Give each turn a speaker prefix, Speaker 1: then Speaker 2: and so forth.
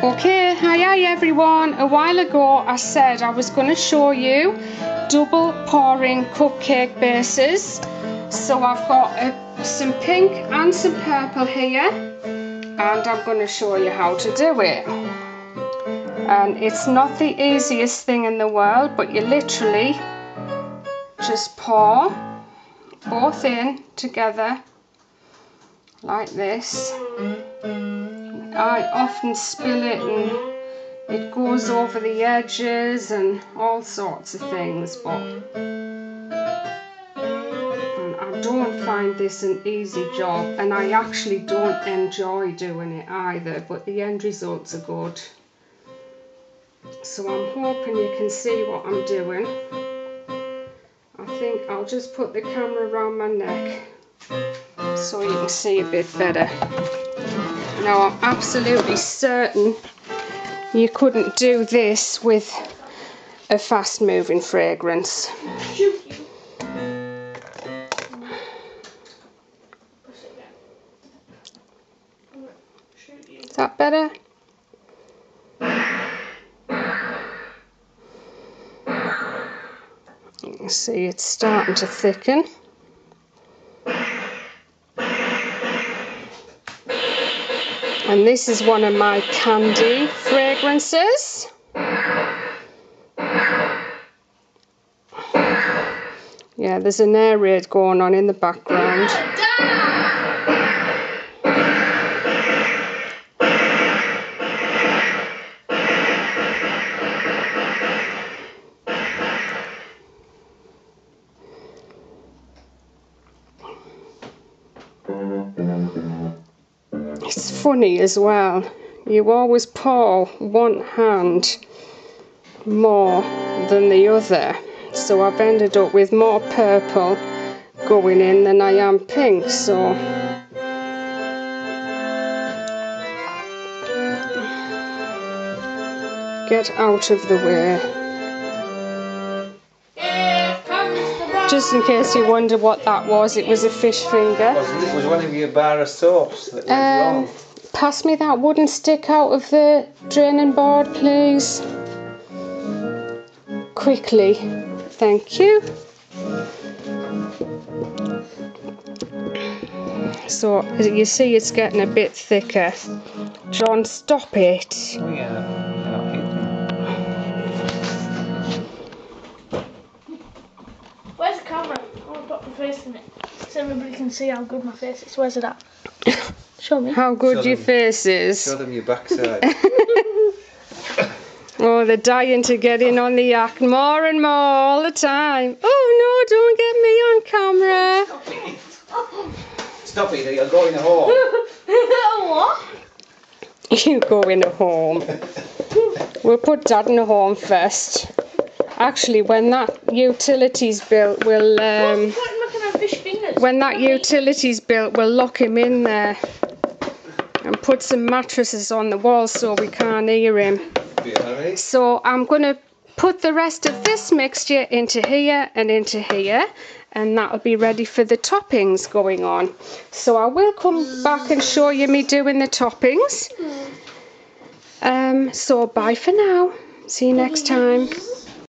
Speaker 1: Okay, hi everyone. A while ago I said I was going to show you double pouring cupcake bases. So I've got some pink and some purple here, and I'm going to show you how to do it. And it's not the easiest thing in the world, but you literally just pour both in together like this. I often spill it and it goes over the edges and all sorts of things, but I don't find this an easy job, and I actually don't enjoy doing it either, but the end results are good. So I'm hoping you can see what I'm doing. I think I'll just put the camera around my neck so you can see a bit better. Now I'm absolutely certain you couldn't do this with a fast moving fragrance. Is that better? You can see it's starting to thicken. And this is one of my candy fragrances. Yeah, there's an air raid going on in the background. It's funny as well, you always pour one hand more than the other, so I've ended up with more purple going in than I am pink, so get out of the way. Just in case you wonder what that was, it was a fish finger.
Speaker 2: It was one of your bar of soaps that went wrong.
Speaker 1: Pass me that wooden stick out of the draining board, please. Quickly. Thank you. So, as you see, it's getting a bit thicker. John, stop it.
Speaker 2: Oh, yeah.
Speaker 3: Where's the camera? I want to put my face in it so everybody can see how good my face is. Where's it at? Show me.
Speaker 1: How good your face is.
Speaker 2: Show them your backside.
Speaker 1: Oh, they're dying to get in on the act more and more all the time. Oh no, don't get me on camera.
Speaker 2: Stop it, you're going home.
Speaker 3: What?
Speaker 1: You go in a home. We'll put Dad in a home first. Actually, when that utility's built, we'll we'll lock him in there and put some mattresses on the wall so we can't hear him. So I'm going to put the rest of this mixture into here and into here, and that'll be ready for the toppings going on. So I will come back and show you me doing the toppings. So bye for now. See you next time.